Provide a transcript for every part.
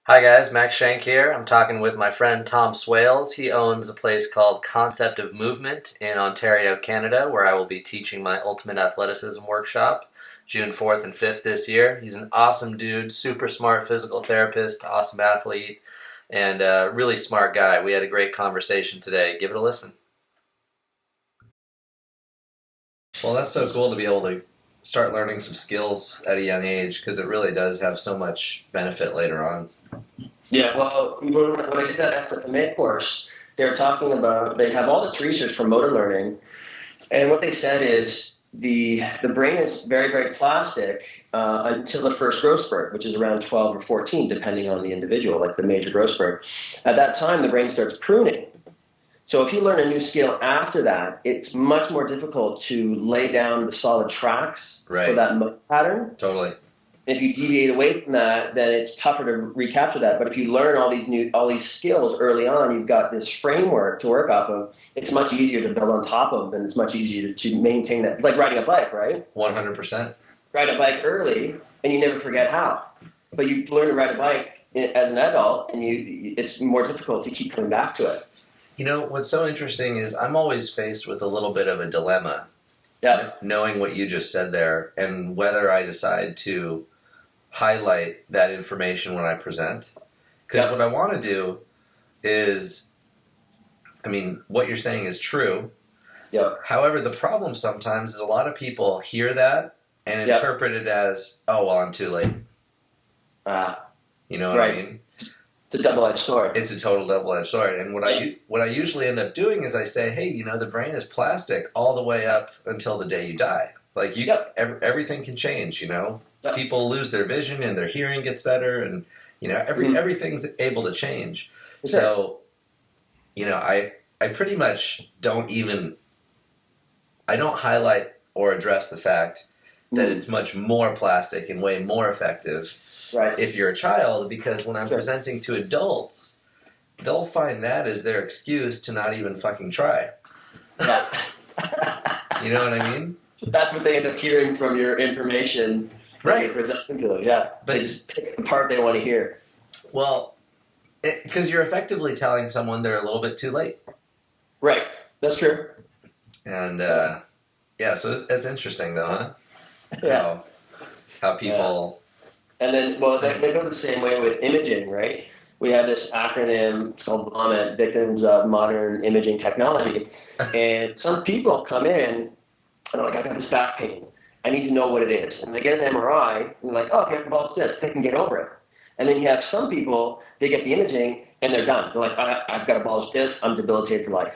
Hi guys, Max Shank here. I'm talking with my friend Tom Swales. He owns a place called Concept of Movement in Ontario, Canada, where I will be teaching my Ultimate Athleticism workshop June 4th and 5th this year. He's an awesome dude, super smart physical therapist, awesome athlete, and a really smart guy. We had a great conversation today. Give it a listen. Well, that's so cool to be able to start learning some skills at a young age because it really does have so much benefit later on. Yeah, well, when I did that SFMA course, they were talking about, they have all this research for motor learning, and what they said is the brain is very, very plastic until the first growth spurt, which is around 12 or 14, depending on the individual, like the major growth spurt. At that time, the brain starts pruning. So if you learn a new skill after that, it's much more difficult to lay down the solid tracks for Right. that motor pattern. Totally. If you deviate away from that, then it's tougher to recapture that. But if you learn all these skills early on, you've got this framework to work off of. It's much easier to build on top of, and it's much easier to maintain that. It's like riding a bike, right? 100%. Ride a bike early, and you never forget how. But you learn to ride a bike as an adult, and it's more difficult to keep coming back to it. You know, what's so interesting is I'm always faced with a little bit of a dilemma, Yeah. knowing what you just said there, and whether I decide to highlight that information when I present. Because what I want to do is, I mean, what you're saying is true. Yeah. However, the problem sometimes is a lot of people hear that and interpret it as, oh, well, I'm too late. You know what I mean? It's a double-edged sword. It's a total double-edged sword. And what I usually end up doing is I say, hey, you know, the brain is plastic all the way up until the day you die. Like everything can change, you know. People lose their vision and their hearing gets better, and you know everything's able to change. Okay. So, you know, I pretty much don't highlight or address the fact that it's much more plastic and way more effective if you're a child, because when I'm presenting to adults, they'll find that as their excuse to not even fucking try. Yeah. You know what I mean? That's what they end up hearing from your information. Right. You're presenting to them, yeah. But they just pick the part they want to hear. Well, because you're effectively telling someone they're a little bit too late. Right. That's true. And, so it's interesting, though, huh? Yeah. How people... And then, well, that goes the same way with imaging, right? We have this acronym, it's called VOMIT, Victims of Modern Imaging Technology. And some people come in and they're like, I got this back pain. I need to know what it is. And they get an MRI, and they're like, oh, okay, well, it's this. They can get over it. And then you have some people, they get the imaging, and they're done. They're like, I've got a bulged disc. I'm debilitated for life.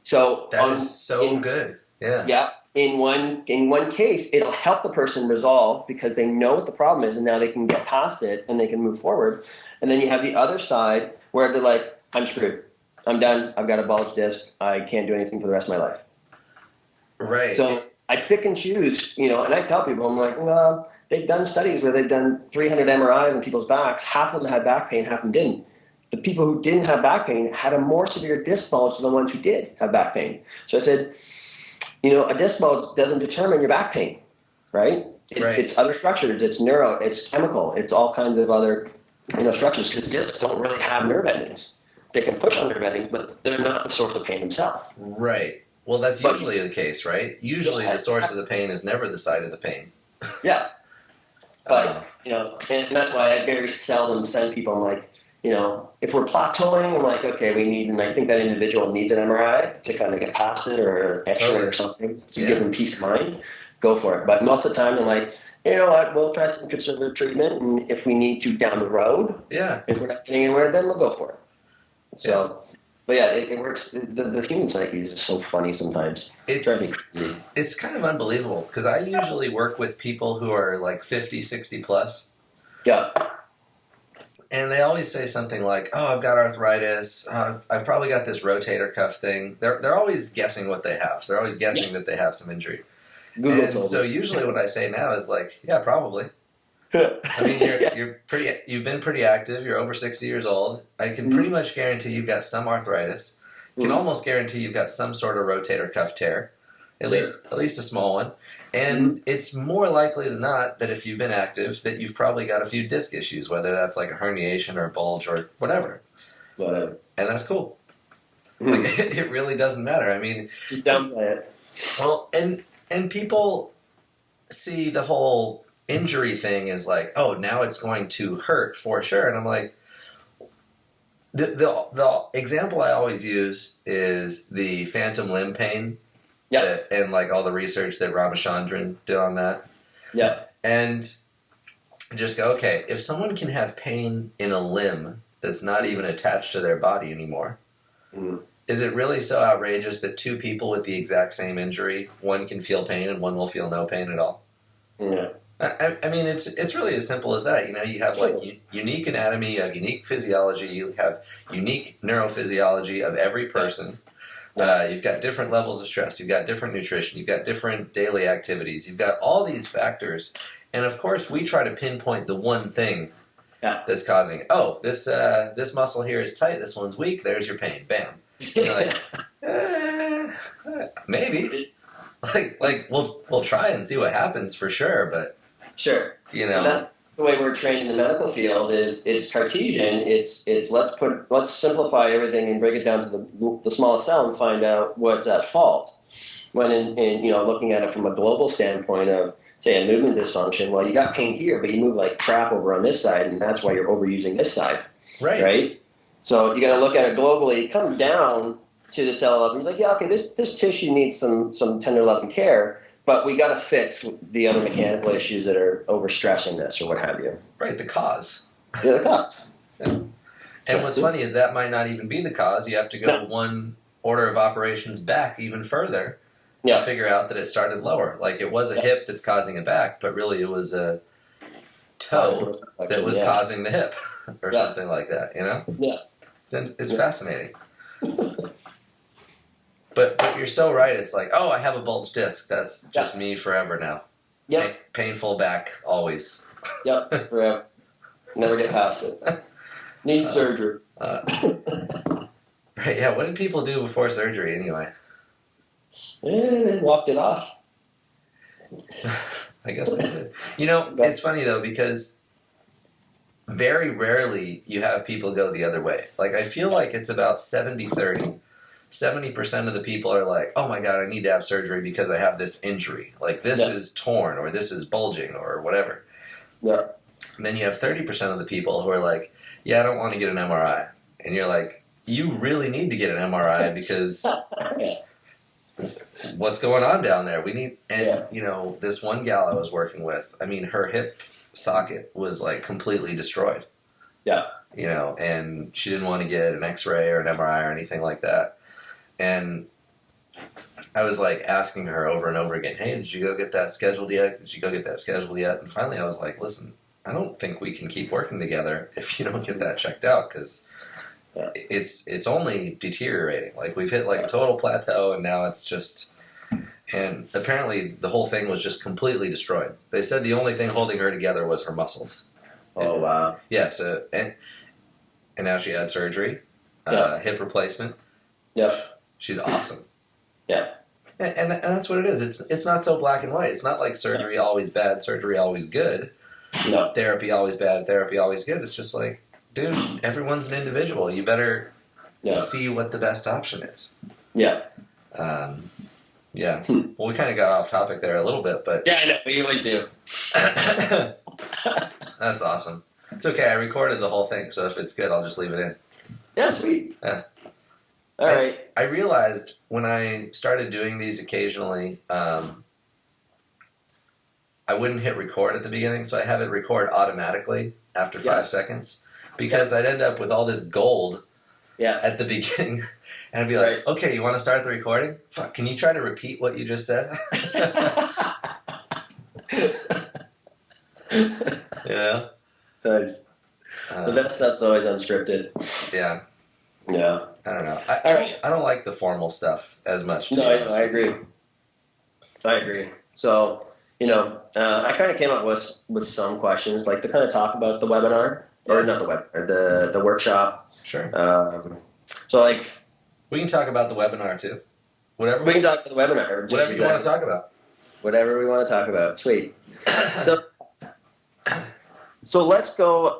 So that is so good. Yeah. Yeah. In one case, it'll help the person resolve because they know what the problem is, and now they can get past it, and they can move forward. And then you have the other side where they're like, I'm screwed. I'm done. I've got a bulged disc. I can't do anything for the rest of my life. Right. So I pick and choose, you know, and I tell people, I'm like, well, they've done studies where they've done 300 MRIs on people's backs. Half of them had back pain, half of them didn't. The people who didn't have back pain had a more severe disc bulge than the ones who did have back pain. So I said, you know, a disc bulge doesn't determine your back pain, right? It's other structures. It's neuro. It's chemical. It's all kinds of other, you know, structures, because discs don't really have nerve endings. They can push on nerve endings, but they're not the source of pain themselves. Right. Well, that's usually the case, right? Usually the source of the pain is never the site of the pain. Yeah. But, you know, and that's why I very seldom send people, I'm like, you know, if we're plateauing, I'm like, okay, and I think that individual needs an MRI to kind of get past it, or an X-ray or something to give them peace of mind, go for it. But most of the time, I'm like, you know what, we'll try some conservative treatment, and if we need to down the road, if we're not getting anywhere, then we'll go for it. So, but yeah, it works. The human psyche is so funny sometimes. It's kind of unbelievable, because I usually work with people who are like 50, 60 plus. Yeah. And they always say something like, oh, I've got arthritis. I've probably got this rotator cuff thing. They're always guessing what they have. They're always guessing that they have some injury. And so usually what I say now is like, yeah, probably. I mean, you've been pretty active. You're over 60 years old. I can pretty much guarantee you've got some arthritis. Can almost guarantee you've got some sort of rotator cuff tear, at least a small one. And it's more likely than not that if you've been active, that you've probably got a few disc issues, whether that's like a herniation or a bulge or whatever. Whatever. And that's cool. Like, it really doesn't matter. I mean, just downplay it. Well, and people see the whole injury thing as like, oh, now it's going to hurt for sure. And I'm like, the example I always use is the phantom limb pain. Yeah. And like all the research that Ramachandran did on that. Yeah. And just go, okay, if someone can have pain in a limb that's not even attached to their body anymore, is it really so outrageous that two people with the exact same injury, one can feel pain and one will feel no pain at all? Yeah. I mean, it's really as simple as that. You have like unique anatomy, you have unique physiology, you have unique neurophysiology of every person. You've got different levels of stress, you've got different nutrition, you've got different daily activities, you've got all these factors. And of course, we try to pinpoint the one thing that's causing it. Oh, this muscle here is tight, this one's weak, there's your pain. Bam. You're like, maybe. Like we'll try and see what happens for sure, but sure. And that's the way we're trained in the medical field. Is it's Cartesian. It's let's simplify everything and break it down to the smallest cell and find out what's at fault. When in looking at it from a global standpoint of say a movement dysfunction, well, you got pain here, but you move like crap over on this side, and that's why you're overusing this side. Right. So you got to look at it globally. Come down to the cell level. You're like, yeah, okay, this tissue needs some tender love and care, but we got to fix the other mechanical issues that are overstressing this or what have you. Right, the cause. Yeah, the cause. Yeah. And what's funny is that might not even be the cause. You have to go one order of operations back even further to figure out that it started lower. Like it was a hip that's causing a back, but really it was a toe that was causing the hip or something like that, Yeah. It's fascinating. But you're so right. It's like, oh, I have a bulged disc. That's just me forever now. Yep. Painful back, always. Yep, forever. Never get past it. Need surgery. Right, yeah. What did people do before surgery anyway? They walked it off. I guess they did. It's funny though, because very rarely you have people go the other way. Like, I feel like it's about 70-30. 70% of the people are like, oh my God, I need to have surgery because I have this injury. Like, this is torn or this is bulging or whatever. Yeah. And then you have 30% of the people who are like, yeah, I don't want to get an MRI. And you're like, you really need to get an MRI because what's going on down there? We need, and this one gal I was working with, I mean, her hip socket was like completely destroyed. Yeah. And she didn't want to get an X-ray or an MRI or anything like that. And I was like asking her over and over again, hey, did you go get that scheduled yet? Did you go get that scheduled yet? And finally I was like, listen, I don't think we can keep working together if you don't get that checked out because it's only deteriorating. Like, we've hit like a total plateau and now it's just... And apparently the whole thing was just completely destroyed. They said the only thing holding her together was her muscles. Oh, wow. Yeah, so... And now she had surgery, hip replacement. Yep. She's awesome. Yeah. And that's what it is. It's not so black and white. It's not like surgery always bad, surgery always good. No. Therapy always bad, therapy always good. It's just like, dude, everyone's an individual. You better see what the best option is. Yeah. Yeah. Well, we kind of got off topic there a little bit, but... Yeah, I know. We always do. That's awesome. It's okay. I recorded the whole thing, so if it's good, I'll just leave it in. Yeah, sweet. Yeah. All right. I realized when I started doing these occasionally, I wouldn't hit record at the beginning, so I have it record automatically after 5 seconds, because I'd end up with all this gold at the beginning, and I'd be like, okay, you want to start the recording? Fuck, can you try to repeat what you just said? Nice. The best stuff's always unscripted. Yeah. Yeah. I don't know. I don't like the formal stuff as much. No, I agree. I agree. So, I kind of came up with some questions, like to kind of talk about the webinar, or not the webinar, the workshop. Sure. So, like... We can talk about the webinar, too. Whatever. We can talk about the webinar. Whatever you want to talk about. Whatever we want to talk about. Sweet. So let's go.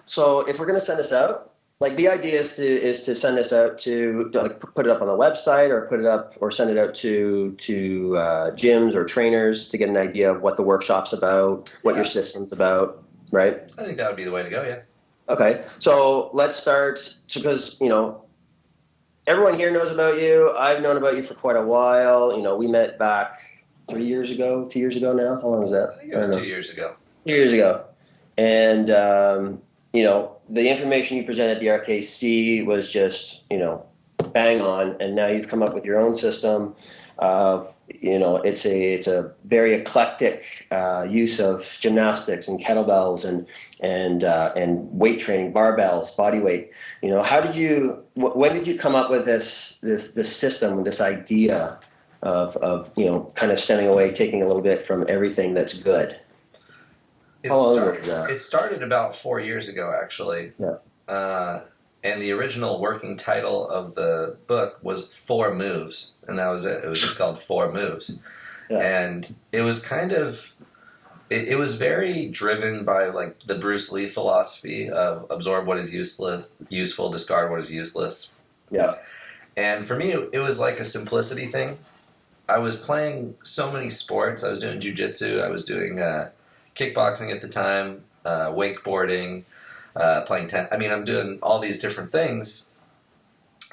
So if we're going to send this out, like the idea is to send this out to like put it up on the website or put it up or send it out to gyms or trainers to get an idea of what the workshop's about, what your system's about, right? I think that would be the way to go. Yeah. Okay. So let's start because everyone here knows about you. I've known about you for quite a while. We met back 2 years ago now. How long was that? I think it was 2 years ago. 2 years ago. And, the information you presented at the RKC was just, bang on. And now you've come up with your own system of, it's a very eclectic use of gymnastics and kettlebells and weight training, barbells, body weight. When did you come up with this system, this idea of kind of stemming away, taking a little bit from everything that's good? It started about 4 years ago, actually. Yeah. And the original working title of the book was 4 Moves, and that was it. It was just called 4 Moves. Yeah. And it was kind of, it was very driven by like the Bruce Lee philosophy of absorb what is useful, discard what is useless. Yeah. And for me, it was like a simplicity thing. I was playing so many sports. I was doing jiu-jitsu. I was doing kickboxing at the time, wakeboarding, playing tennis. I mean, I'm doing all these different things.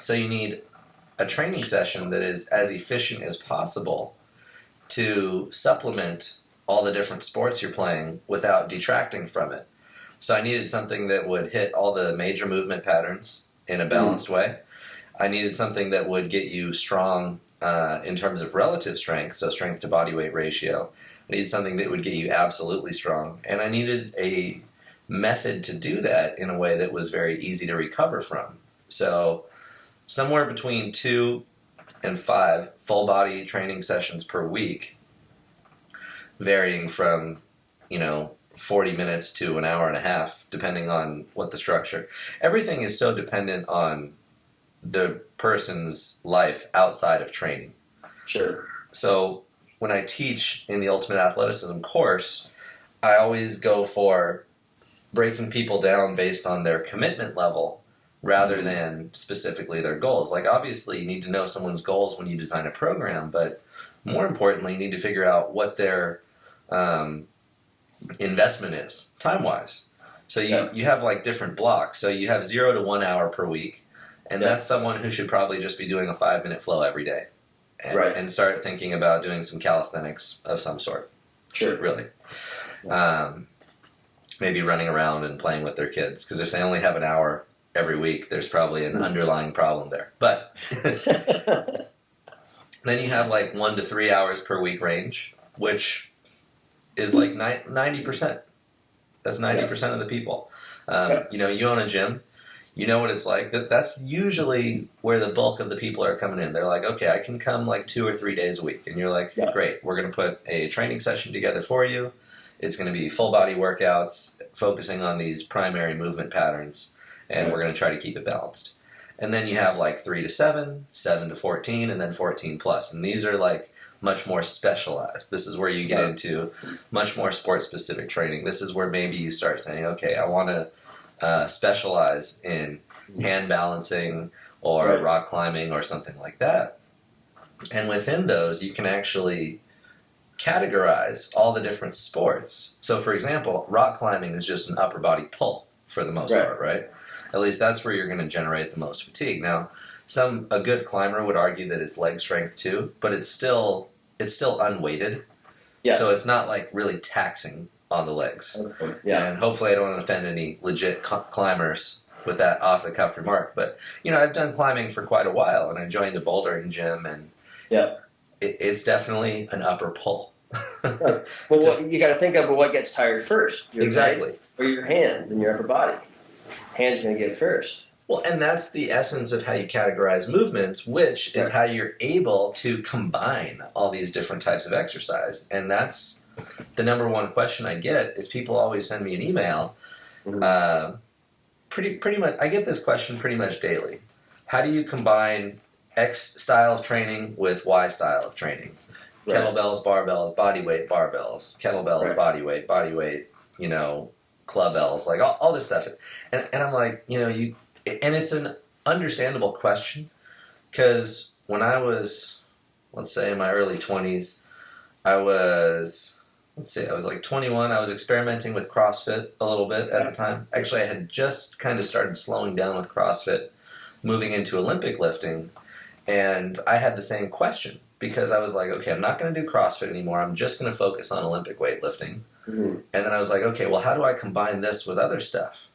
So you need a training session that is as efficient as possible to supplement all the different sports you're playing without detracting from it. So I needed something that would hit all the major movement patterns in a balanced way. I needed something that would get you strong in terms of relative strength, so strength to body weight ratio. I needed something that would get you absolutely strong. And I needed a method to do that in a way that was very easy to recover from. So somewhere between 2 and 5 full body training sessions per week, varying from, 40 minutes to an hour and a half, depending on what the structure. Everything is so dependent on the person's life outside of training. Sure. So when I teach in the Ultimate Athleticism course, I always go for breaking people down based on their commitment level rather than specifically their goals. Like, obviously, you need to know someone's goals when you design a program, but more importantly, you need to figure out what their investment is, time-wise. So you have, like, different blocks. So you have 0 to 1 hour per week, and that's someone who should probably just be doing a 5-minute flow every day. And start thinking about doing some calisthenics of some sort. Sure. Really. Maybe running around and playing with their kids, because if they only have an hour every week, there's probably an underlying problem there. But then you have like 1 to 3 hours per week range, which is like 90%. That's 90% of the people. You own a gym. You know what it's like. That's usually where the bulk of the people are coming in. They're like, okay, I can come like 2 or 3 days a week. And you're like, great, we're going to put a training session together for you. It's going to be full body workouts, focusing on these primary movement patterns, and we're going to try to keep it balanced. And then you have like 3 to 7, 7 to 14, and then 14 plus. And these are like much more specialized. This is where you get into much more sport-specific training. This is where maybe you start saying, okay, I want to specialize in hand balancing or rock climbing or something like that. And within those, you can actually categorize all the different sports. So, for example, rock climbing is just an upper body pull for the most part, right? At least that's where you're going to generate the most fatigue. Now, a good climber would argue that it's leg strength too, but it's still unweighted. Yeah. So it's not like really taxing on the legs. Yeah. And hopefully I don't offend any legit climbers with that off-the-cuff remark. But, I've done climbing for quite a while, and I joined a bouldering gym, and it's definitely an upper pull. Well, you got to think of what gets tired first. Your legs or your hands and your upper body. Hands going to get first. Well, and that's the essence of how you categorize movements, which is how you're able to combine all these different types of exercise. And that's the number one question I get is people always send me an email. Pretty much, I get this question pretty much daily. How do you combine X style of training with Y style of training? Right. Kettlebells, barbells, body weight, barbells, kettlebells, Right. body weight, clubbells, like all this stuff. And I'm like, and it's an understandable question, because when I was, let's say in my early 20s, I was like 21. I was experimenting with CrossFit a little bit at the time. Actually, I had just kind of started slowing down with CrossFit, moving into Olympic lifting, and I had the same question, because I was like, okay, I'm not going to do CrossFit anymore. I'm just going to focus on Olympic weightlifting. Mm-hmm. And then I was like, okay, well, how do I combine this with other stuff?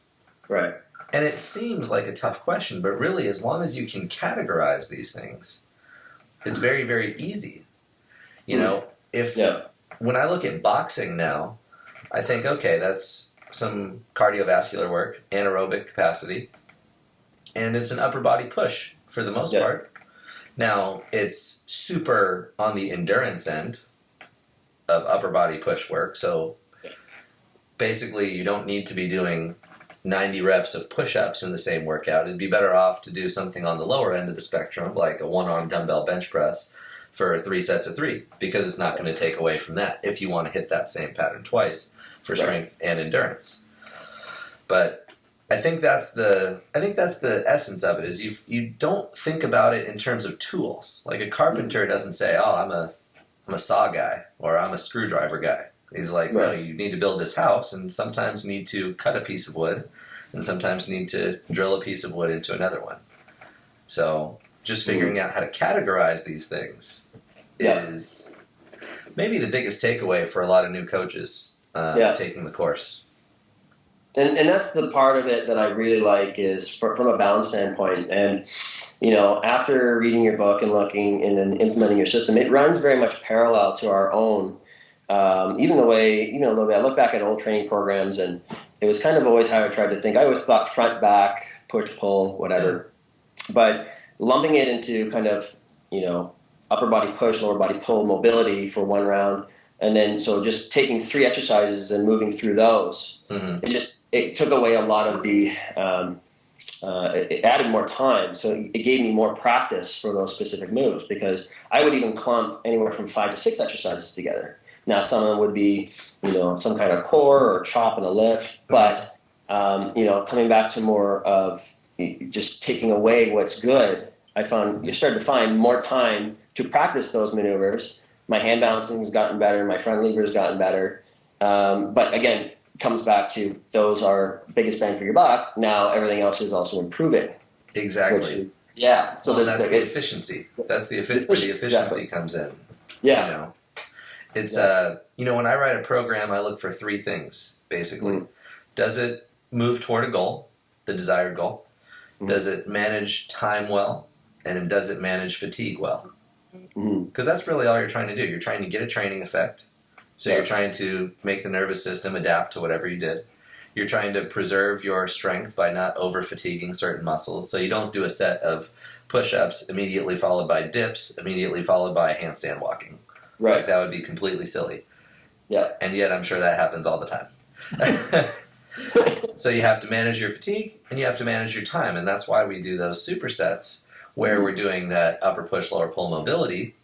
Right. And it seems like a tough question, but really, as long as you can categorize these things, it's very, very easy. When I look at boxing now, I think, okay, that's some cardiovascular work, anaerobic capacity, and it's an upper body push for the most part. Now, it's super on the endurance end of upper body push work, so basically you don't need to be doing 90 reps of push-ups in the same workout. It'd be better off to do something on the lower end of the spectrum, like a one-arm dumbbell bench press for 3 sets of 3, because it's not going to take away from that if you want to hit that same pattern twice for strength and endurance. But I think that's the essence of it, is you don't think about it in terms of tools. Like a carpenter doesn't say, "Oh, I'm a saw guy," or "I'm a screwdriver guy." He's like, "No, you need to build this house, and sometimes you need to cut a piece of wood, and sometimes you need to drill a piece of wood into another one." So just figuring out how to categorize these things is maybe the biggest takeaway for a lot of new coaches taking the course. And that's the part of it that I really like, is from a balance standpoint. And, after reading your book and looking and then implementing your system, it runs very much parallel to our own. Even a little bit, I look back at old training programs, and it was kind of always how I tried to think. I always thought front, back, push, pull, whatever. But lumping it into kind of, upper body push, lower body pull mobility for one round, and then so just taking 3 exercises and moving through those, it took away a lot of the, it added more time, so it gave me more practice for those specific moves, because I would even clump anywhere from 5 to 6 exercises together. Now, some of them would be, some kind of core or chop and a lift, but, coming back to more of just taking away what's good, I found you started to find more time to practice those maneuvers. My hand balancing has gotten better. My front lever has gotten better. But again, it comes back to those are biggest bang for your buck. Now everything else is also improving. Exactly. So that's the efficiency. That's where the efficiency comes in. Yeah. It's when I write a program, I look for 3 things basically. Mm-hmm. Does it move toward a goal, the desired goal? Mm-hmm. Does it manage time well? And does it manage fatigue well? Because that's really all you're trying to do. You're trying to get a training effect. So you're trying to make the nervous system adapt to whatever you did. You're trying to preserve your strength by not over-fatiguing certain muscles. So you don't do a set of push-ups immediately followed by dips, immediately followed by handstand walking. Right. Like, that would be completely silly. Yeah. And yet I'm sure that happens all the time. So you have to manage your fatigue and you have to manage your time. And that's why we do those supersets where we're doing that upper push, lower pull mobility,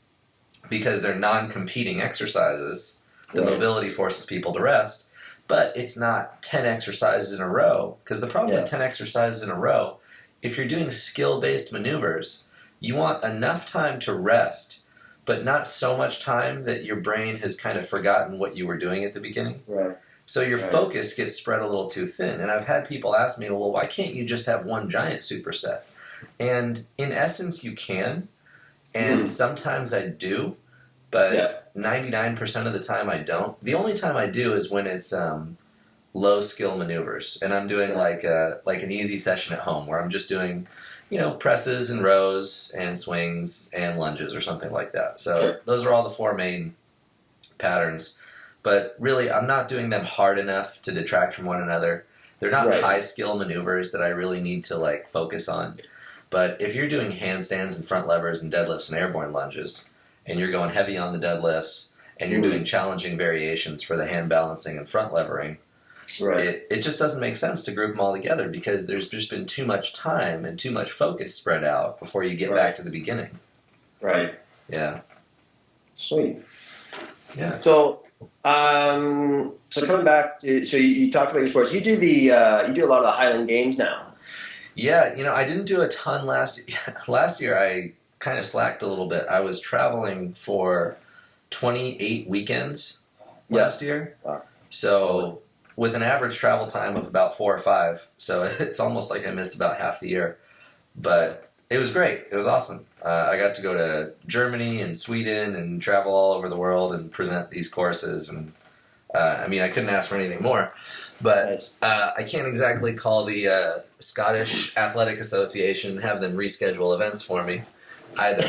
because they're non-competing exercises. The mobility forces people to rest, but it's not 10 exercises in a row. Because the problem with 10 exercises in a row, if you're doing skill-based maneuvers, you want enough time to rest, but not so much time that your brain has kind of forgotten what you were doing at the beginning. Right. So your focus gets spread a little too thin. And I've had people ask me, well, why can't you just have one giant superset? And in essence, you can. And sometimes I do. But 99% of the time I don't. The only time I do is when it's low skill maneuvers, and I'm doing like an easy session at home where I'm just doing, presses and rows and swings and lunges or something like that. So those are all the 4 main patterns. But really, I'm not doing them hard enough to detract from one another. They're not high skill maneuvers that I really need to focus on. But if you're doing handstands and front levers and deadlifts and airborne lunges, and you're going heavy on the deadlifts, and you're doing challenging variations for the hand balancing and front levering, it just doesn't make sense to group them all together, because there's just been too much time and too much focus spread out before you get back to the beginning. Right. Yeah. Sweet. Yeah. So, so coming back to, so you talked about your sports. You do you do a lot of the Highland Games now. Yeah, I didn't do a ton last year. Last year I kind of slacked a little bit. I was traveling for 28 weekends last year. Wow. So with an average travel time of about 4 or 5. So it's almost like I missed about half the year. But it was great. It was awesome. I got to go to Germany and Sweden and travel all over the world and present these courses. And I couldn't ask for anything more. But Nice. I can't exactly call the Scottish Athletic Association and have them reschedule events for me either.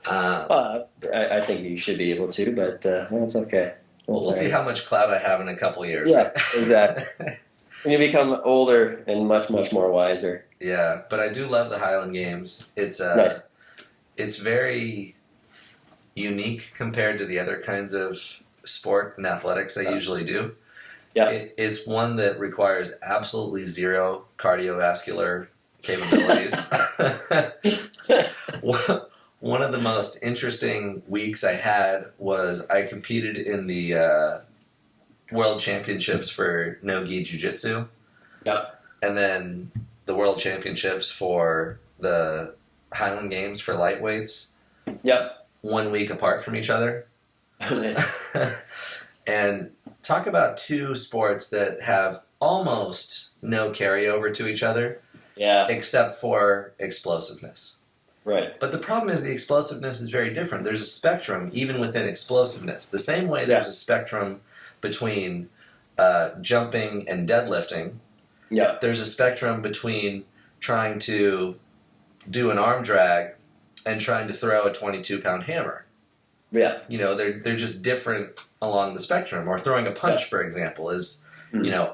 I think you should be able to, but that's okay. We'll see how much clout I have in a couple of years. Yeah, exactly. When you become older and much, much more wiser. Yeah, but I do love the Highland Games. It's Right. It's very unique compared to the other kinds of sport and athletics I usually do. Yeah. It is one that requires absolutely zero cardiovascular capabilities. One of the most interesting weeks I had was I competed in the World Championships for no-gi jiu-jitsu. Yep. And then the World Championships for the Highland Games for lightweights. Yep. 1 week apart from each other. And talk about two sports that have almost no carryover to each other. Yeah. Except for explosiveness. Right. But the problem is the explosiveness is very different. There's a spectrum even within explosiveness. The same way there's a spectrum between jumping and deadlifting. Yeah. There's a spectrum between trying to do an arm drag and trying to throw a 22-pound hammer. Yeah. They're just different along the spectrum. Or throwing a punch, for example, is,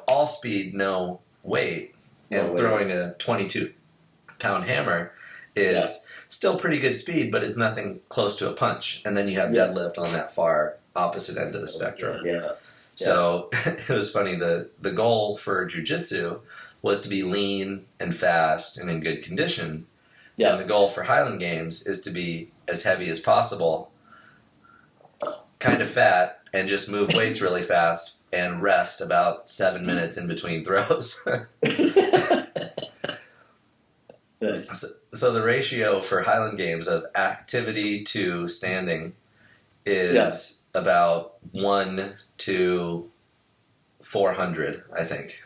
all speed, no weight. And throwing a 22-pound hammer is still pretty good speed, but it's nothing close to a punch. And then you have deadlift on that far opposite end of the spectrum. Yeah. So it was funny. The goal for jiu-jitsu was to be lean and fast and in good condition. Yeah. And the goal for Highland Games is to be as heavy as possible, kind of fat, and just move weights really fast and rest about 7 minutes in between throws. Nice. So the ratio for Highland Games of activity to standing is about 1 to 400, I think.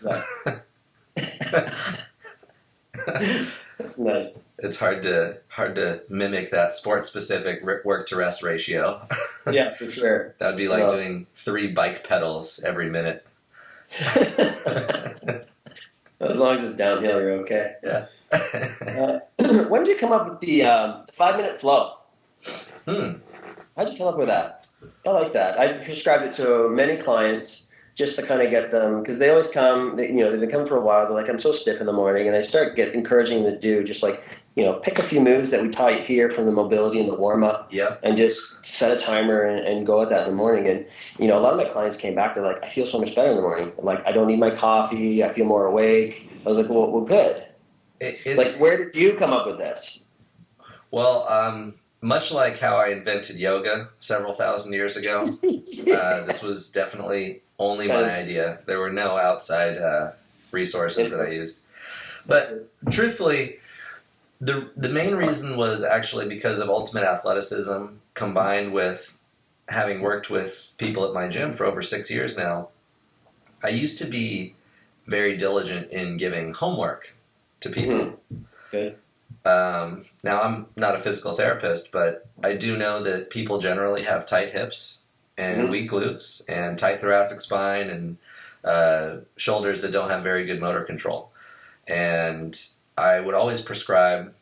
Nice. It's hard to mimic that sport-specific work to rest ratio. Yeah, for sure. That would be like doing 3 bike pedals every minute. As long as it's downhill, you're okay. Yeah. When did you come up with the 5-minute flow? How'd you come up with that? I like that. I prescribed it to many clients just to kind of get them, because they always come, they've been coming for a while. They're like, I'm so stiff in the morning. And I start encouraging them to do just like, pick a few moves that we taught you here from the mobility and the warm up. Yep. And just set a timer and go at that in the morning. And, a lot of my clients came back. They're like, I feel so much better in the morning. Like, I don't need my coffee. I feel more awake. I was like, well good. Where did you come up with this? Well, much like how I invented yoga several thousand years ago, this was definitely only my idea. There were no outside resources that I used. But truthfully, the main reason was actually because of ultimate athleticism combined with having worked with people at my gym for over 6 years now. I used to be very diligent in giving homework to people. Good. Now, I'm not a physical therapist, but I do know that people generally have tight hips and weak glutes and tight thoracic spine and shoulders that don't have very good motor control. And I would always prescribe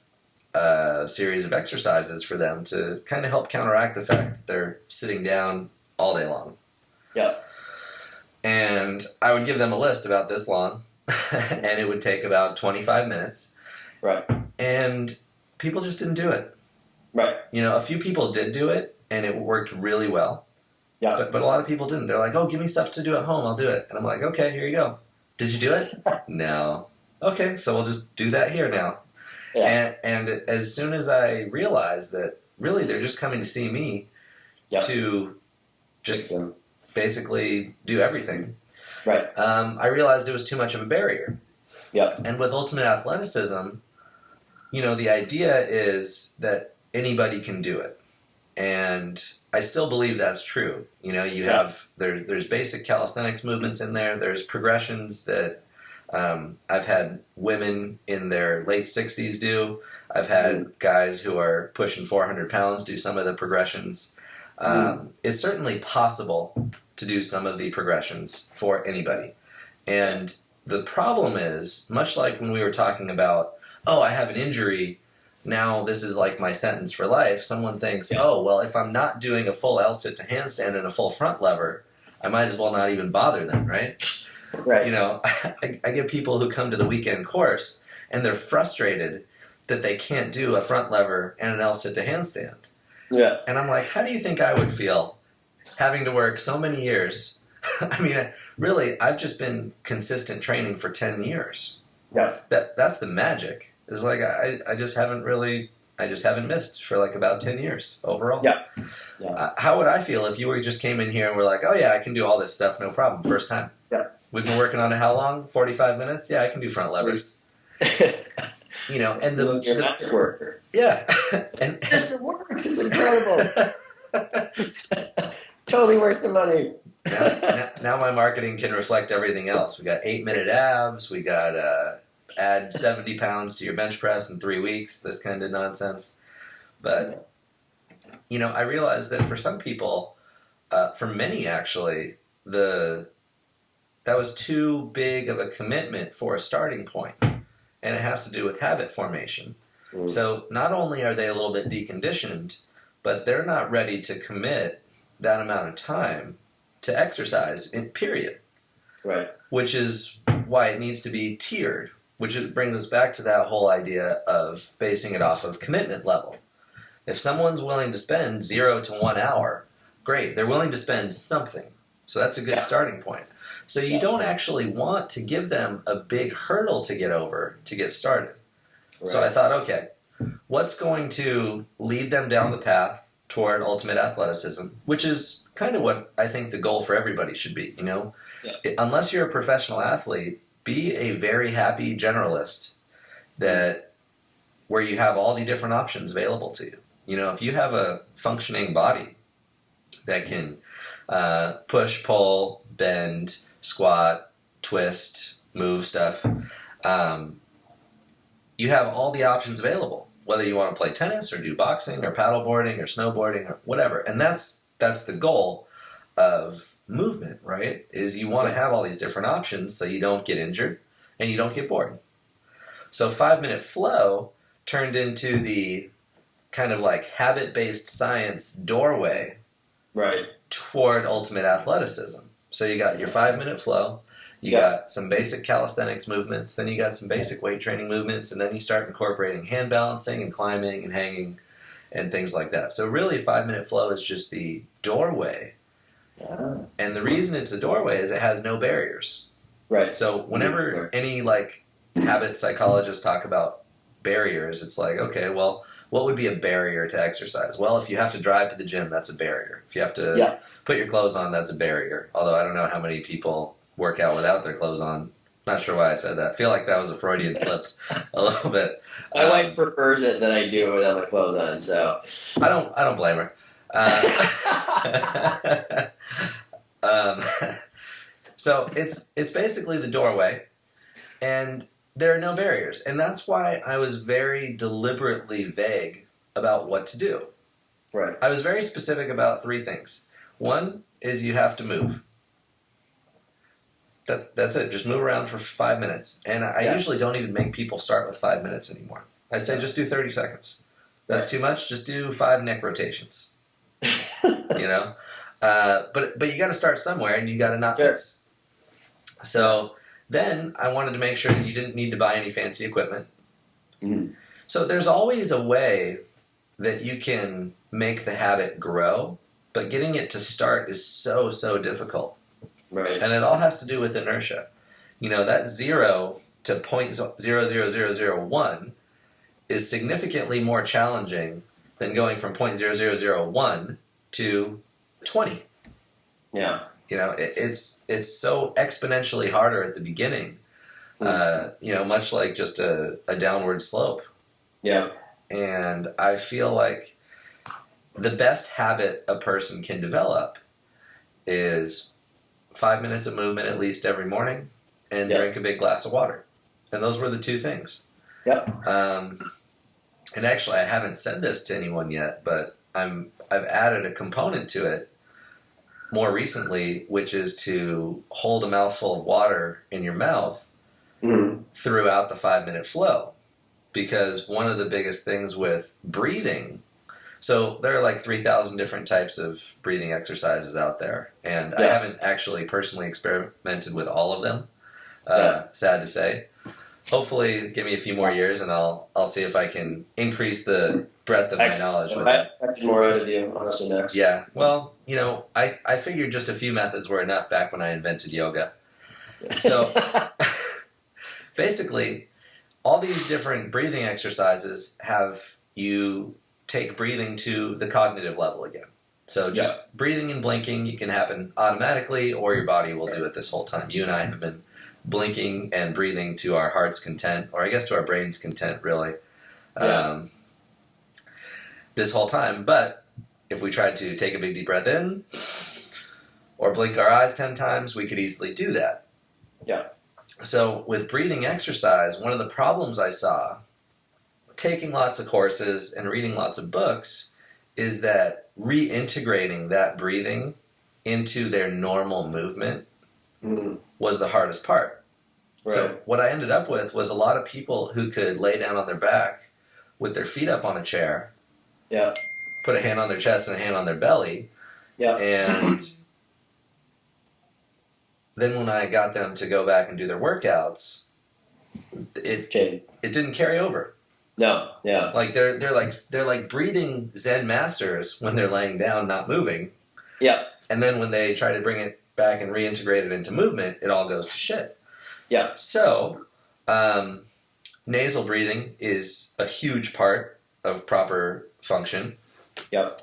a series of exercises for them to kind of help counteract the fact that they're sitting down all day long. Yeah. And I would give them a list about this long, and it would take about 25 minutes. Right. And people just didn't do it. Right. A few people did do it, and it worked really well. Yeah. But a lot of people didn't. They're like, oh, give me stuff to do at home. I'll do it. And I'm like, okay, here you go. Did you do it? No. Okay, so we'll just do that here now. Yeah. And as soon as I realized that really they're just coming to see me to just basically do everything. Right. I realized it was too much of a barrier. Yep. And with Ultimate Athleticism, the idea is that anybody can do it. And I still believe that's true. You have, there's basic calisthenics movements in there. There's progressions that I've had women in their late 60s do. I've had guys who are pushing 400 pounds do some of the progressions. It's certainly possible to do some of the progressions for anybody. And the problem is, much like when we were talking about, I have an injury, now this is like my sentence for life, someone thinks, if I'm not doing a full L-sit to handstand and a full front lever, I might as well not even bother then, right? Right. I get people who come to the weekend course, and they're frustrated that they can't do a front lever and an L-sit to handstand. Yeah. And I'm like, how do you think I would feel having to work so many years? I mean, really, I've just been consistent training for 10 years. Yeah. That's the magic. It's like I just haven't missed for like about 10 years overall. Yeah. Yeah. How would I feel if you just came in here and were like, I can do all this stuff, no problem, first time? Yeah. We've been working on it how long? 45 minutes? Yeah, I can do front levers. And you're a magic worker. Yeah. And this works. It's incredible. Totally worth the money. now my marketing can reflect everything else. We got 8-minute abs. We got add 70 pounds to your bench press in 3 weeks. This kind of nonsense. But I realized that for some people, for many actually, that was too big of a commitment for a starting point, and it has to do with habit formation. So not only are they a little bit deconditioned, but they're not ready to commit that amount of time to exercise, period. Right. Which is why it needs to be tiered, which brings us back to that whole idea of basing it off of commitment level. If someone's willing to spend 0 to 1 hour, great. They're willing to spend something. So that's a good starting point. So you don't actually want to give them a big hurdle to get over to get started. Right. So I thought, okay, what's going to lead them down the path toward ultimate athleticism, which is kind of what I think the goal for everybody should be, Unless you're a professional athlete, be a very happy generalist where you have all the different options available to you. If you have a functioning body that can push, pull, bend, squat, twist, move stuff, you have all the options available, whether you want to play tennis or do boxing or paddleboarding or snowboarding or whatever. And that's the goal of movement, right? Is you want to have all these different options so you don't get injured and you don't get bored. So 5-minute flow turned into the kind of like habit-based science doorway toward ultimate athleticism. So you got your 5-minute flow, you got some basic calisthenics movements, then you got some basic weight training movements, and then you start incorporating hand balancing and climbing and hanging and things like that. So really 5-minute flow is just the doorway. Yeah. And the reason it's a doorway is it has no barriers. Right. So whenever any habit psychologists talk about barriers, it's like, okay, well, what would be a barrier to exercise? Well, if you have to drive to the gym, that's a barrier. If you have to put your clothes on, that's a barrier. Although I don't know how many people work out without their clothes on. Not sure why I said that. I feel like that was a Freudian slip a little bit. My wife prefers it that I do without my clothes on, so I don't blame her. So it's basically the doorway, and there are no barriers, and that's why I was very deliberately vague about what to do. Right. I was very specific about 3 things. One is you have to move. That's it. Just move around for 5 minutes. And I usually don't even make people start with 5 minutes anymore. I say just do 30 seconds. That's too much. Just do 5 neck rotations. But you got to start somewhere, and you got to not miss. So then I wanted to make sure that you didn't need to buy any fancy equipment. Mm-hmm. So there's always a way that you can make the habit grow, but getting it to start is so difficult. Right. And it all has to do with inertia. That 0 to 0.00001 is significantly more challenging than going from 0.0001 to 20. Yeah. It's so exponentially harder at the beginning, much like just a downward slope. Yeah. And I feel like the best habit a person can develop is 5 minutes of movement at least every morning and drink a big glass of water. And those were the two things. Yep. And actually, I haven't said this to anyone yet, but I've added a component to it more recently, which is to hold a mouthful of water in your mouth throughout the 5-minute flow. Because one of the biggest things with breathing, so there are like 3,000 different types of breathing exercises out there, and I haven't actually personally experimented with all of them, sad to say. Hopefully, give me a few more years, and I'll see if I can increase the breadth of my knowledge with it. That's more out of you, honestly, next. Yeah, well, I figured just a few methods were enough back when I invented yoga. So, basically, all these different breathing exercises have you take breathing to the cognitive level again. So just breathing and blinking, you can happen automatically, or your body will do it this whole time. You and I have been blinking and breathing to our heart's content, or I guess to our brain's content, really, this whole time. But if we tried to take a big deep breath in or blink our eyes 10 times, we could easily do that. Yeah. So with breathing exercise, one of the problems I saw taking lots of courses and reading lots of books is that reintegrating that breathing into their normal movement was the hardest part. Right. So what I ended up with was a lot of people who could lay down on their back with their feet up on a chair, put a hand on their chest and a hand on their belly, and then when I got them to go back and do their workouts, it didn't carry over. No, yeah. Like they're like breathing Zen masters when they're laying down, not moving. Yeah. And then when they try to bring it back and reintegrate it into movement, it all goes to shit. Yeah. So, nasal breathing is a huge part of proper function. Yep.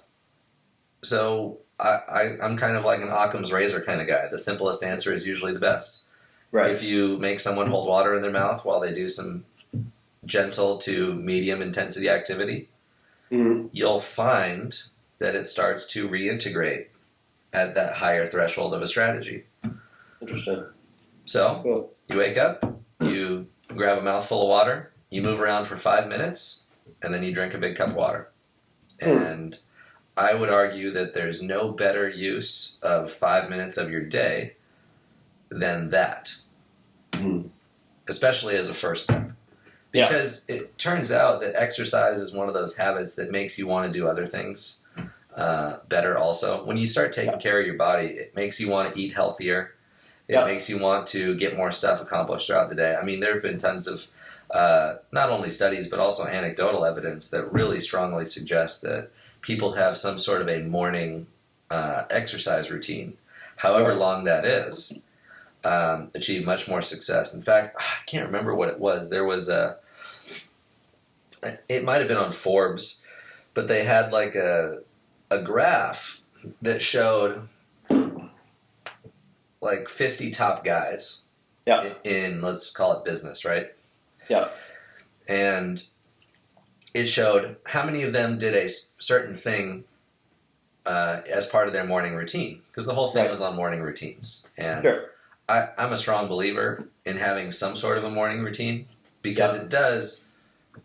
So I'm kind of like an Occam's razor kind of guy. The simplest answer is usually the best. Right. If you make someone hold water in their mouth while they do some gentle to medium intensity activity, you'll find that it starts to reintegrate at that higher threshold of a strategy. Interesting. So, you wake up, you grab a mouthful of water, you move around for 5 minutes, and then you drink a big cup of water. And I would argue that there's no better use of 5 minutes of your day than that. Especially as a first step. Because it turns out that exercise is one of those habits that makes you want to do other things better also. When you start taking care of your body, it makes you want to eat healthier. It makes you want to get more stuff accomplished throughout the day. I mean, there have been tons of not only studies but also anecdotal evidence that really strongly suggests that people have some sort of a morning exercise routine, however long that is, achieve much more success. In fact, I can't remember what it was. There was it might have been on Forbes, but they had like a graph that showed like 50 top guys in, let's call it business, right? Yeah. And it showed how many of them did a certain thing as part of their morning routine, because the whole thing was on morning routines. And I'm a strong believer in having some sort of a morning routine because it does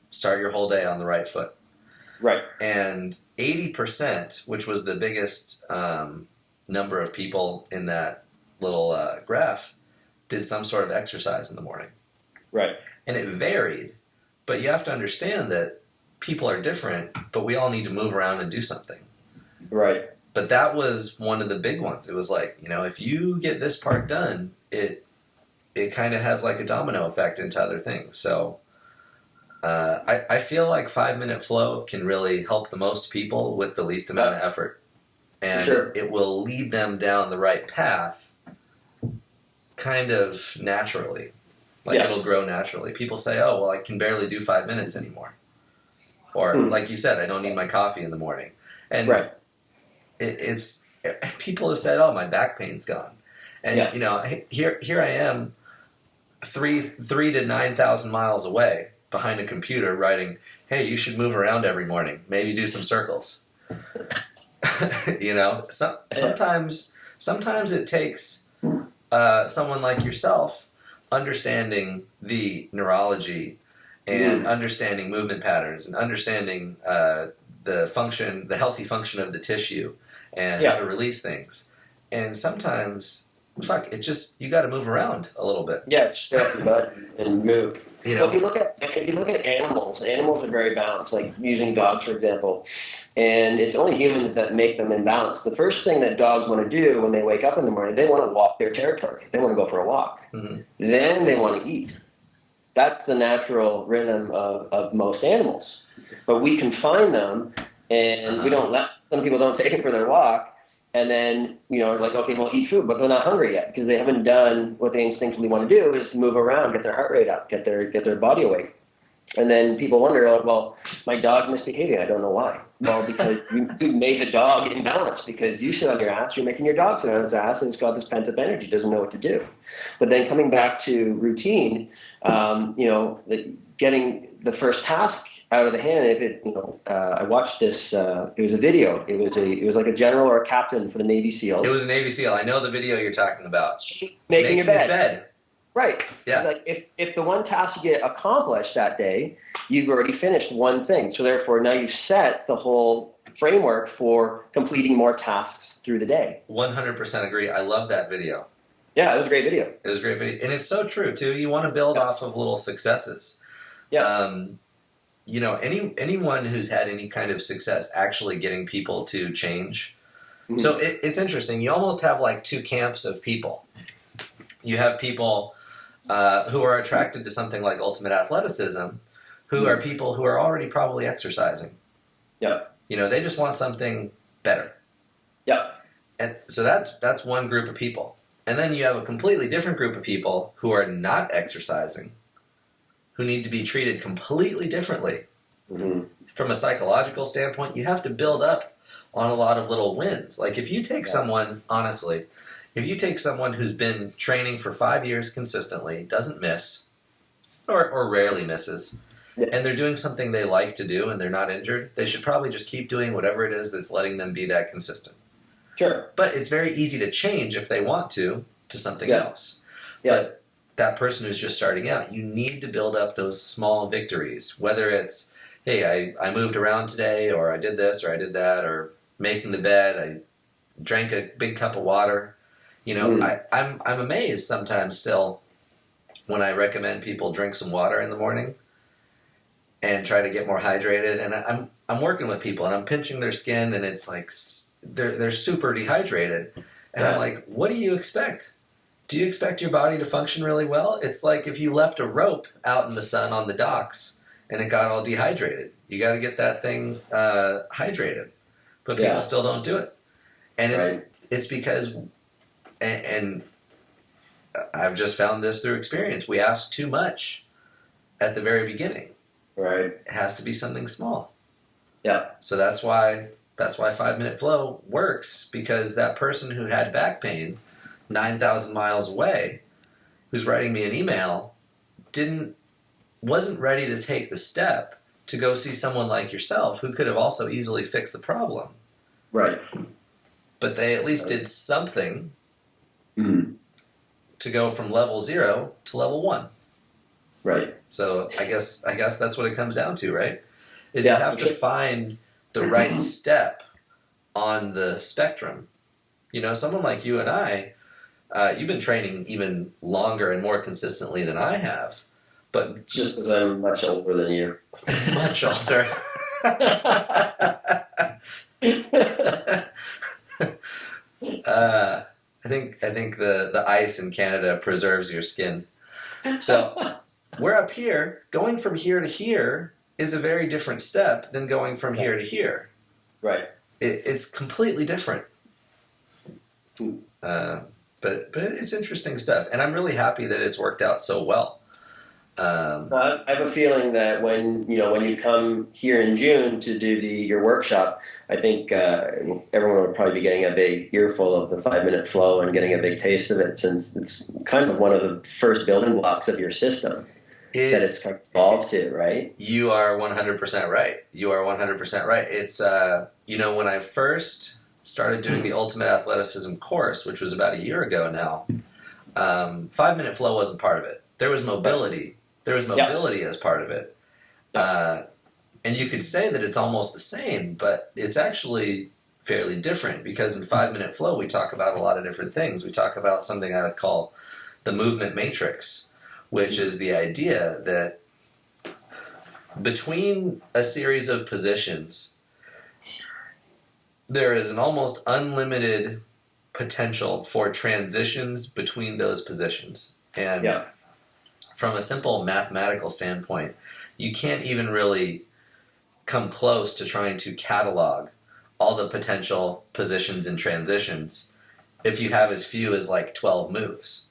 start your whole day on the right foot. Right. And 80%, which was the biggest number of people in that little graph, did some sort of exercise in the morning. Right. And it varied, but you have to understand that people are different, but we all need to move around and do something. Right. But that was one of the big ones. It was like, if you get this part done, it kind of has like a domino effect into other things. So I feel like 5-minute flow can really help the most people with the least amount of effort. And it will lead them down the right path kind of naturally. Like it'll grow naturally. People say, oh, well, I can barely do 5 minutes anymore. Or like you said, I don't need my coffee in the morning. And it's people have said, "Oh, my back pain's gone," and you know, here I am, 3 to 9,000 miles away behind a computer, writing, "Hey, you should move around every morning. Maybe do some circles." You know, sometimes it takes someone like yourself understanding the neurology and understanding movement patterns and understanding the healthy function of the tissue and how to release things. And sometimes, you got to move around a little bit. Yeah, just get off your butt and move. You know, well, if you look at animals are very balanced. Like using dogs, for example, and it's only humans that make them imbalanced. The first thing that dogs want to do when they wake up in the morning, they want to walk their territory. They want to go for a walk. Mm-hmm. Then they want to eat. That's the natural rhythm of most animals. But we confine them, and we don't let. Some people don't take it for their walk. And then, you know, like, okay, well, eat food, but they're not hungry yet because they haven't done what they instinctively want to do, is move around, get their heart rate up, get their body awake. And then people wonder, like, well, my dog's misbehaving. I don't know why. Well, because you made the dog imbalanced, because you sit on your ass, you're making your dog sit on his ass, and it's got this pent-up energy, doesn't know what to do. But then coming back to routine, you know, getting the first task out of the hand. I watched this. It was a video. It was like a general or a captain for the Navy SEALs. It was a Navy SEAL. I know the video you're talking about. Making your bed. His bed. Right. Yeah. It's like if the one task you get accomplished that day, you've already finished one thing. So therefore, now you've set the whole framework for completing more tasks through the day. 100% agree. I love that video. Yeah, it was a great video. It was a great video, and it's so true too. You want to build off of little successes. Yeah. You know, anyone who's had any kind of success actually getting people to change. Mm-hmm. So it's interesting. You almost have like two camps of people. You have people who are attracted to something like ultimate athleticism, who are people who are already probably exercising. Yeah. You know, they just want something better. Yeah. And so that's one group of people. And then you have a completely different group of people who are not exercising, who need to be treated completely differently. Mm-hmm. From a psychological standpoint, you have to build up on a lot of little wins. Like if you take someone, honestly, if you take someone who's been training for 5 years consistently, doesn't miss, or rarely misses, and they're doing something they like to do and they're not injured, they should probably just keep doing whatever it is that's letting them be that consistent. Sure. But it's very easy to change if they want to something else. Yeah. But that person who's just starting out, you need to build up those small victories, whether it's, hey, I moved around today, or I did this, or I did that, or making the bed, I drank a big cup of water. You know, I'm amazed sometimes still when I recommend people drink some water in the morning and try to get more hydrated. And I'm working with people and I'm pinching their skin and it's like they're super dehydrated. And I'm like, what do you expect? Do you expect your body to function really well? It's like if you left a rope out in the sun on the docks and it got all dehydrated. You got to get that thing hydrated. But people still don't do it. And it's because... And I've just found this through experience. We ask too much at the very beginning. Right. It has to be something small. Yeah. So that's why 5-minute flow works, because that person who had back pain 9,000 miles away, who's writing me an email, wasn't ready to take the step to go see someone like yourself who could have also easily fixed the problem. Right. But they at least did something. Mm-hmm. To go from level 0 to level 1. Right. So I guess that's what it comes down to, right? Is you have to find the right step on the spectrum. You know, someone like you and I, you've been training even longer and more consistently than I have. But just because I'm much older than you. Much older. I think the ice in Canada preserves your skin. So we're up here. Going from here to here is a very different step than going from here to here. Right. It's completely different. But it's interesting stuff, and I'm really happy that it's worked out so well. I have a feeling that when you come here in June to do your workshop, I think everyone would probably be getting a big earful of the 5-minute flow and getting a big taste of it, since it's kind of one of the first building blocks of your system that it's kind of evolved to, right? You are 100% right. You are 100% right. It's, when I first started doing the Ultimate Athleticism course, which was about a year ago now, 5-minute flow wasn't part of it. There was mobility. There was mobility as part of it. And you could say that it's almost the same, but it's actually fairly different, because in 5-minute flow we talk about a lot of different things. We talk about something I would call the movement matrix, which is the idea that between a series of positions, there is an almost unlimited potential for transitions between those positions. And from a simple mathematical standpoint, you can't even really come close to trying to catalog all the potential positions and transitions if you have as few as like 12 moves.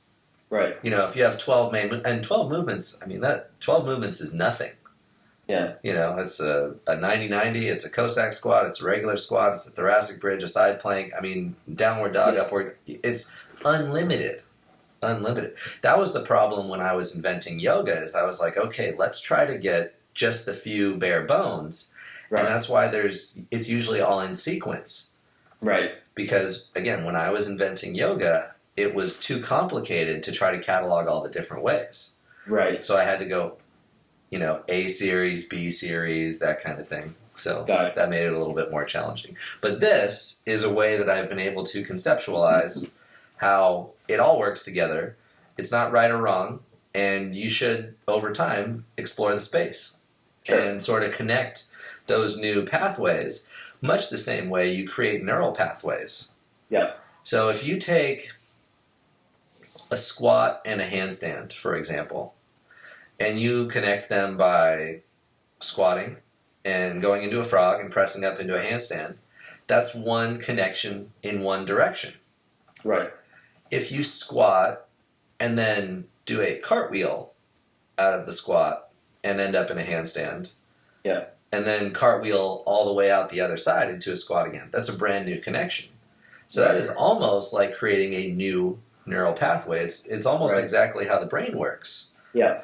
Right. If you have 12 and 12 movements, that 12 movements is nothing. Yeah. It's a 90-90, it's a Cossack squat, it's a regular squat, it's a thoracic bridge, a side plank, downward dog, upward. It's unlimited. Unlimited. That was the problem when I was inventing yoga, is I was like, okay, let's try to get just the few bare bones. Right. And that's why it's usually all in sequence. Right. Because, again, when I was inventing yoga, it was too complicated to try to catalog all the different ways. Right. So I had to go, A series, B series, that kind of thing. So that made it a little bit more challenging. But this is a way that I've been able to conceptualize how it all works together. It's not right or wrong, and you should, over time, explore the space and sort of connect those new pathways, much the same way you create neural pathways. Yeah. So if you take a squat and a handstand, for example, and you connect them by squatting and going into a frog and pressing up into a handstand, that's one connection in one direction. Right. If you squat and then do a cartwheel out of the squat and end up in a handstand, and then cartwheel all the way out the other side into a squat again, that's a brand new connection. So that is almost like creating a new neural pathway. It's almost exactly how the brain works. Yeah.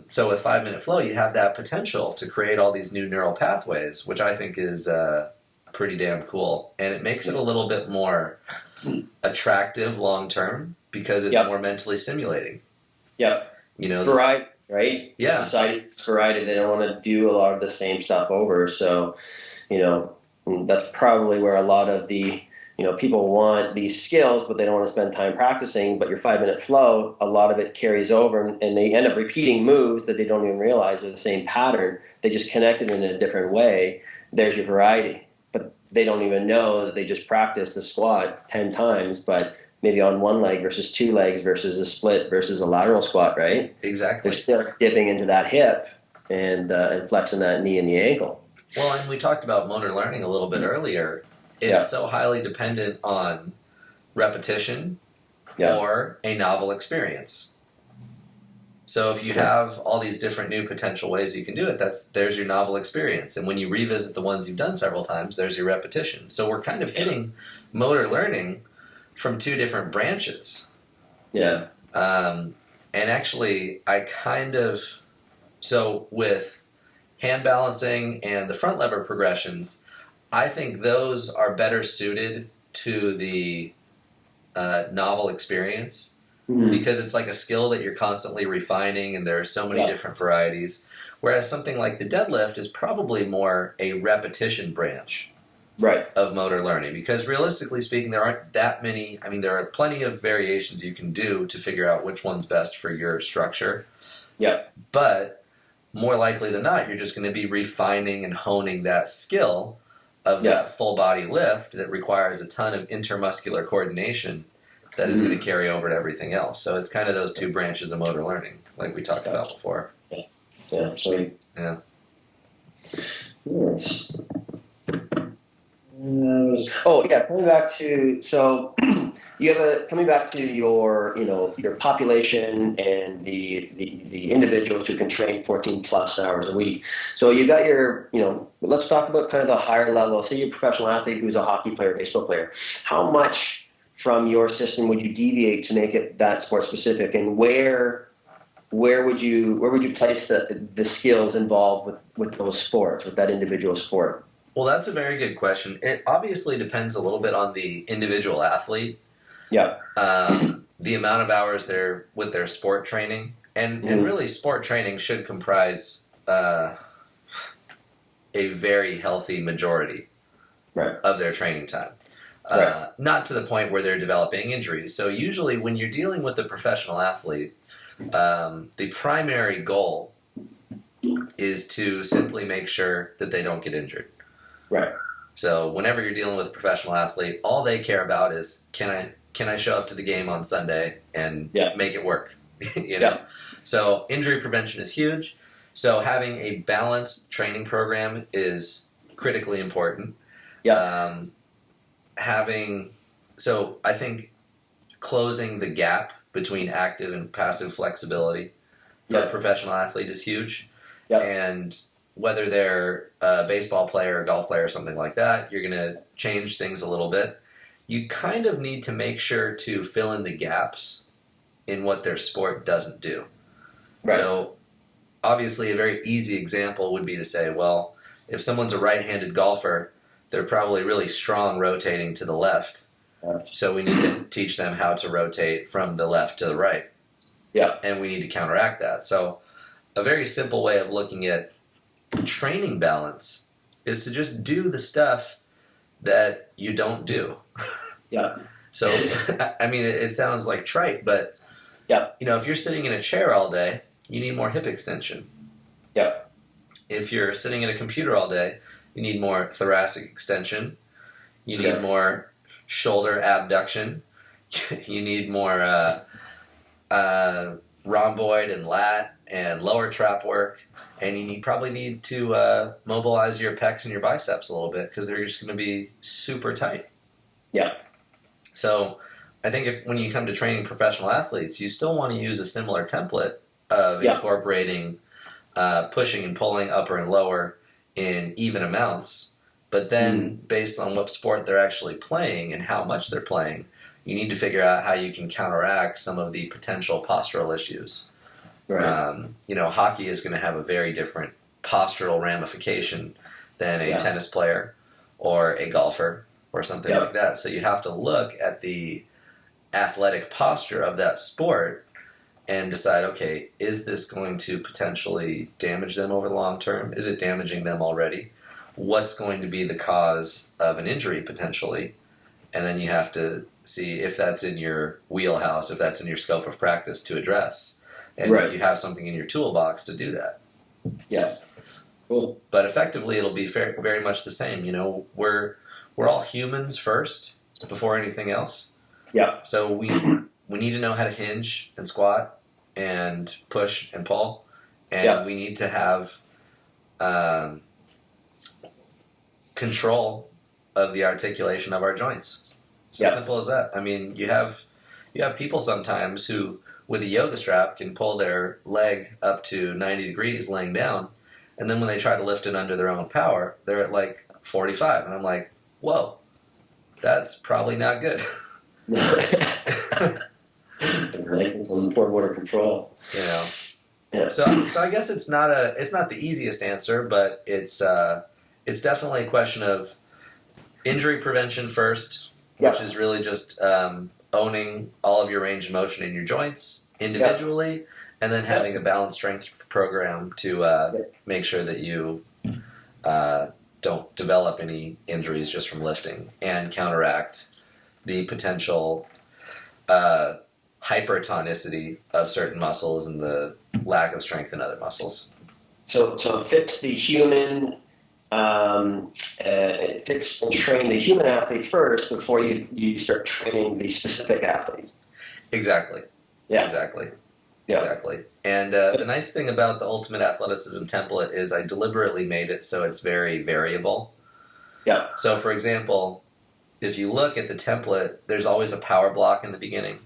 So with 5-minute flow, you have that potential to create all these new neural pathways, which I think is pretty damn cool. And it makes it a little bit more attractive long term, because it's more mentally stimulating. Yeah. Variety, right? Yeah. Society variety. They don't want to do a lot of the same stuff over. So, that's probably where a lot of the people want these skills, but they don't want to spend time practicing. But your 5-minute flow, a lot of it carries over, and they end up repeating moves that they don't even realize are the same pattern. They just connect it in a different way. There's your variety. But they don't even know that they just practiced the squat 10 times, but maybe on one leg versus 2 legs versus a split versus a lateral squat, right? Exactly. They're still dipping into that hip and flexing that knee and the ankle. Well, and we talked about motor learning a little bit earlier. It's so highly dependent on repetition or a novel experience. So if you have all these different new potential ways you can do it, there's your novel experience. And when you revisit the ones you've done several times, there's your repetition. So we're kind of hitting motor learning from 2 different branches. Yeah. And actually, so with hand balancing and the front lever progressions, I think those are better suited to the novel experience, because it's like a skill that you're constantly refining, and there are so many different varieties. Whereas something like the deadlift is probably more a repetition branch of motor learning, because realistically speaking, there aren't that many. There are plenty of variations you can do to figure out which one's best for your structure. Yeah. But more likely than not, you're just going to be refining and honing that skill of that full body lift that requires a ton of intermuscular coordination that is going to carry over to everything else. So it's kind of those 2 branches of motor learning, like we talked about before. Yeah. Sweet. Yeah. Yes. Coming back to, so you have coming back to your population and the individuals who can train 14 plus hours a week. So you got let's talk about kind of the higher level. Say you're a professional athlete who's a hockey player, baseball player. How much from your system would you deviate to make it that sport specific, and where would you place the skills involved with those sports, with that individual sport? Well, that's a very good question. It obviously depends a little bit on the individual athlete. Yeah. The amount of hours they're with their sport training, and really sport training should comprise a very healthy majority of their training time. Not to the point where they're developing injuries. So usually when you're dealing with a professional athlete, the primary goal is to simply make sure that they don't get injured. Right. So whenever you're dealing with a professional athlete, all they care about is, can I show up to the game on Sunday and make it work? So injury prevention is huge. So having a balanced training program is critically important. So I think closing the gap between active and passive flexibility for a professional athlete is huge. And whether they're a baseball player, a golf player, or something like that, you're going to change things a little bit. You kind of need to make sure to fill in the gaps in what their sport doesn't do. So obviously a very easy example would be to say, well, if someone's a right-handed golfer, they're probably really strong rotating to the left. So we need to teach them how to rotate from the left to the right. And we need to counteract that. So a very simple way of looking at training balance is to just do the stuff that you don't do. So, I mean, it sounds like trite, but if you're sitting in a chair all day, you need more hip extension. If you're sitting at a computer all day, you need more thoracic extension. You need more shoulder abduction. You need more rhomboid and lat and lower trap work. And you probably need to mobilize your pecs and your biceps a little bit because they're just going to be super tight. So I think when you come to training professional athletes, you still want to use a similar template of incorporating pushing and pulling upper and lower in even amounts. But then based on what sport they're actually playing and how much they're playing, you need to figure out how you can counteract some of the potential postural issues. Hockey is going to have a very different postural ramification than a tennis player or a golfer or something like that. So you have to look at the athletic posture of that sport and decide, okay, is this going to potentially damage them over the long term? Is it damaging them already? What's going to be the cause of an injury potentially? And then you have to see if that's in your wheelhouse, if that's in your scope of practice to address. And if you have something in your toolbox to do that. Cool. But effectively, it'll be very much the same. We're all humans first before anything else. So we need to know how to hinge and squat and push and pull, and we need to have control of the articulation of our joints. It's as simple as that. I mean, you have people sometimes who, with a yoga strap, can pull their leg up to 90 degrees laying down, and then when they try to lift it under their own power, they're at like 45, and I'm like, whoa, that's probably not good. Some poor motor control. So I guess it's not the easiest answer, but it's definitely a question of injury prevention first, which is really just owning all of your range of motion in your joints individually, and then having a balanced strength program to make sure that you don't develop any injuries just from lifting and counteract the potential hypertonicity of certain muscles and the lack of strength in other muscles. So fix the human, fix and train the human athlete first before you start training the specific athlete. Exactly. Exactly. And the nice thing about the Ultimate Athleticism template is I deliberately made it so it's very variable. So, for example, if you look at the template, there's always a power block in the beginning.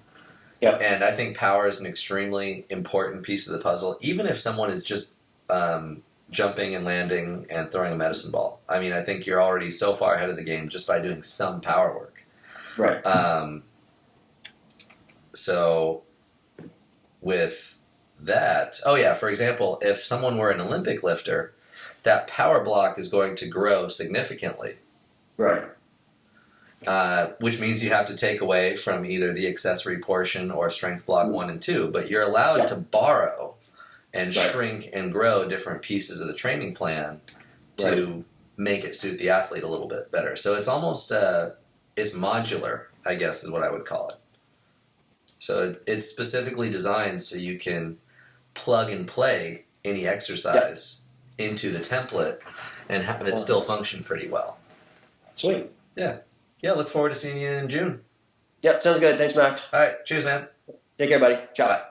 Yep. And I think power is an extremely important piece of the puzzle, even if someone is just jumping and landing and throwing a medicine ball. I mean, I think you're already so far ahead of the game just by doing some power work. Right. So with that, for example, if someone were an Olympic lifter, that power block is going to grow significantly. Right. Which means you have to take away from either the accessory portion or strength block 1 and 2, but you're allowed to borrow and shrink and grow different pieces of the training plan to make it suit the athlete a little bit better. So it's almost, it's modular, I guess is what I would call it. So it's specifically designed so you can plug and play any exercise into the template and have it still function pretty well. Sweet. Yeah. Yeah, look forward to seeing you in June. Yep, sounds good. Thanks, Max. All right. Cheers, man. Take care, buddy. Ciao. Bye.